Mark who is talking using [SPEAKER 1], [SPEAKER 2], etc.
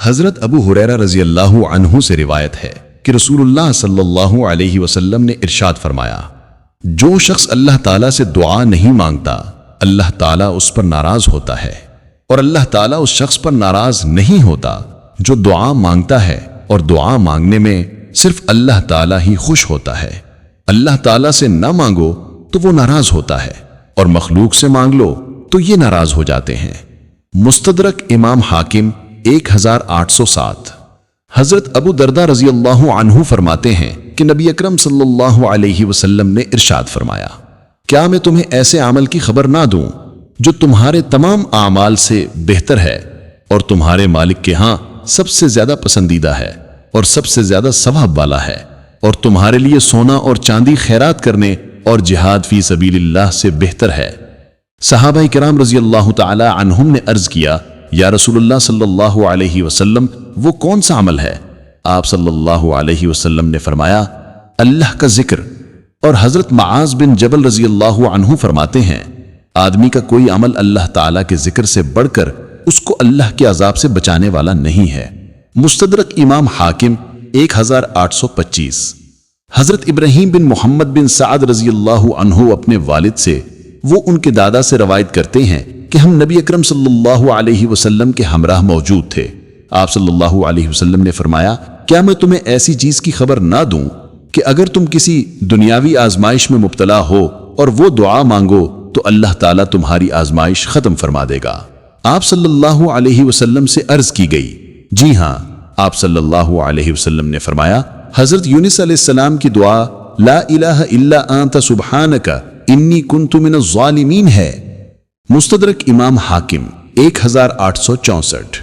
[SPEAKER 1] حضرت ابو ہریرہ رضی اللہ عنہ سے روایت ہے کہ رسول اللہ صلی اللہ علیہ وسلم نے ارشاد فرمایا، جو شخص اللہ تعالیٰ سے دعا نہیں مانگتا اللہ تعالیٰ اس پر ناراض ہوتا ہے، اور اللہ تعالیٰ اس شخص پر ناراض نہیں ہوتا جو دعا مانگتا ہے، اور دعا مانگنے میں صرف اللہ تعالیٰ ہی خوش ہوتا ہے۔ اللہ تعالیٰ سے نہ مانگو تو وہ ناراض ہوتا ہے، اور مخلوق سے مانگ لو تو یہ ناراض ہو جاتے ہیں۔ مستدرک امام حاکم 1807۔ حضرت ابو دردہ رضی اللہ عنہ فرماتے ہیں کہ نبی اکرم صلی اللہ علیہ وسلم نے ارشاد فرمایا، کیا میں تمہیں ایسے عمل کی خبر نہ دوں جو تمہارے تمام اعمال سے بہتر ہے اور تمہارے مالک کے ہاں سب سے زیادہ پسندیدہ ہے اور سب سے زیادہ ثواب والا ہے، اور تمہارے لیے سونا اور چاندی خیرات کرنے اور جہاد فی سبیل اللہ سے بہتر ہے؟ صحابہ کرام رضی اللہ تعالی عنہم نے عرض کیا، یا رسول اللہ صلی اللہ علیہ وسلم وہ کون سا عمل ہے؟ آپ صلی اللہ علیہ وسلم نے فرمایا، اللہ کا ذکر۔ اور حضرت معاذ بن جبل رضی اللہ عنہ فرماتے ہیں، آدمی کا کوئی عمل اللہ تعالیٰ کے ذکر سے بڑھ کر اس کو اللہ کے عذاب سے بچانے والا نہیں ہے۔ مستدرک امام حاکم 1825۔ حضرت ابراہیم بن محمد بن سعد رضی اللہ عنہ اپنے والد سے، وہ ان کے دادا سے روایت کرتے ہیں کہ ہم نبی اکرم صلی اللہ علیہ وسلم کے ہمراہ موجود تھے۔ آپ صلی اللہ علیہ وسلم نے فرمایا، کیا میں تمہیں ایسی چیز کی خبر نہ دوں کہ اگر تم کسی دنیاوی آزمائش میں مبتلا ہو اور وہ دعا مانگو تو اللہ تعالیٰ تمہاری آزمائش ختم فرما دے گا؟ آپ صلی اللہ علیہ وسلم سے عرض کی گئی، جی ہاں۔ آپ صلی اللہ علیہ وسلم نے فرمایا، حضرت یونس علیہ السلام کی دعا لا الہ الا انت سبحانک انی کنت من الظالمین ہے۔ مستدرک امام حاکم 1864۔